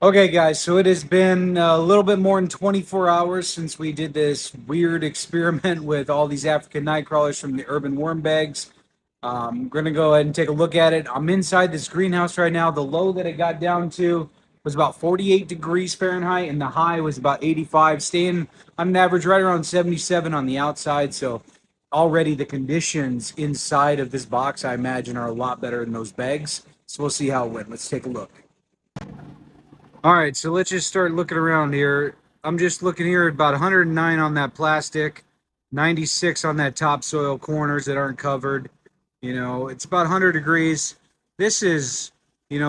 Okay, guys, so it has been a little bit more than 24 hours since we did this weird experiment with all these African night crawlers from the urban worm bags. I'm going to go ahead and take a look at it. I'm inside this greenhouse right now. The low that it got down to was about 48 degrees Fahrenheit, and the high was about 85, staying on an average right around 77 on the outside. So already the conditions inside of this box, I imagine, are a lot better than those bags. So we'll see how it went. Let's take a look. All right, so let's just start looking around here. I'm just looking here at about 109 on that plastic, 96 on that topsoil corners that aren't covered. It's about 100 degrees. This is,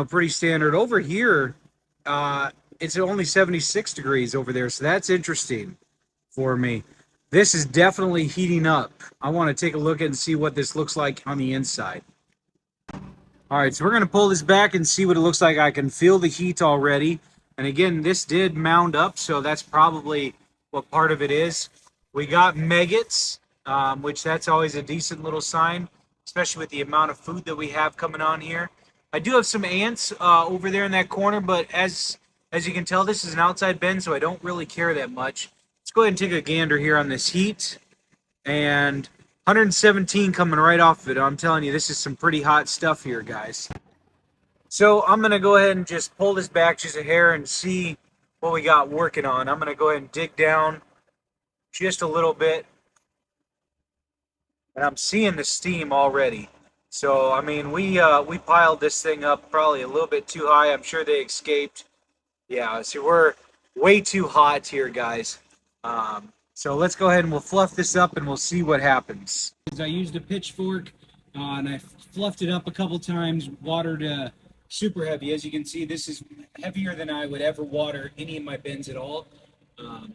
pretty standard. Over here, it's only 76 degrees over there, so that's interesting for me. This is definitely heating up. I want to take a look and see what this looks like on the inside. All right, so we're going to pull this back and see what it looks like. I can feel the heat already. And again, this did mound up, so that's probably what part of it is. We got maggots, which that's always a decent little sign, especially with the amount of food that we have coming on here. I do have some ants over there in that corner, but as you can tell, this is an outside bin, so I don't really care that much. Let's go ahead and take a gander here on this heat. And 117 coming right off of it. I'm telling you, this is some pretty hot stuff here, guys. So I'm going to go ahead and just pull this back just a hair and see what we got working on. I'm going to go ahead and dig down just a little bit. And I'm seeing the steam already. So, I mean, we piled this thing up probably a little bit too high. I'm sure they escaped. Yeah, so we're way too hot here, guys. So let's go ahead and we'll fluff this up and we'll see what happens. I used a pitchfork and I fluffed it up a couple times, watered super heavy. As you can see, this is heavier than I would ever water any of my bins at all.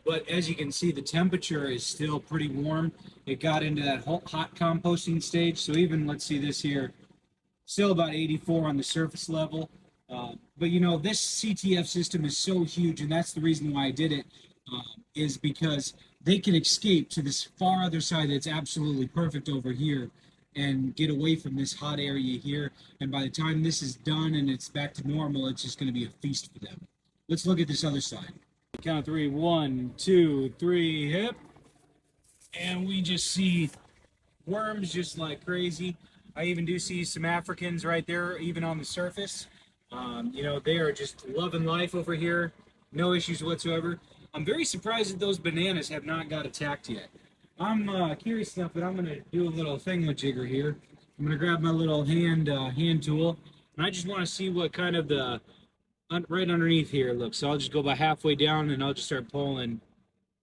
But as you can see, the temperature is still pretty warm. It got into that hot composting stage. So even, let's see this here, still about 84 on the surface level. But this CTF system is so huge, and that's the reason why I did it, is because they can escape to this far other side that's absolutely perfect over here and get away from this hot area here. And by the time this is done and it's back to normal, it's just going to be a feast for them. Let's look at this other side. Count of three. 1, 2, 3, hip. And we just see worms just like crazy. I even do see some Africans right there, even on the surface. They are just loving life over here. No issues whatsoever. I'm very surprised that those bananas have not got attacked yet. I'm curious enough that I'm going to do a little thingamajigger here. I'm going to grab my little hand tool, and I just want to see what kind of the right underneath here looks. So I'll just go about halfway down, and I'll just start pulling.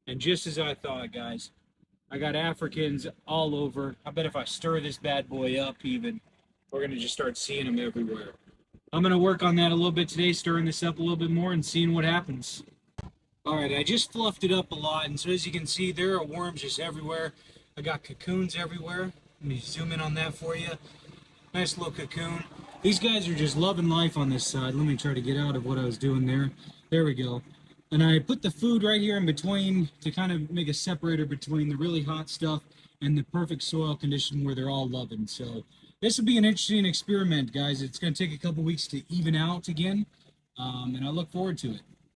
And just as I thought, guys, I got Africans all over. I bet if I stir this bad boy up even, we're going to just start seeing them everywhere. I'm going to work on that a little bit today, stirring this up a little bit more and seeing what happens. All right, I just fluffed it up a lot, and so as you can see, there are worms just everywhere. I got cocoons everywhere. Let me zoom in on that for you. Nice little cocoon. These guys are just loving life on this side. Let me try to get out of what I was doing there. There we go. And I put the food right here in between to kind of make a separator between the really hot stuff and the perfect soil condition where they're all loving. So this will be an interesting experiment, guys. It's going to take a couple weeks to even out again, and I look forward to it.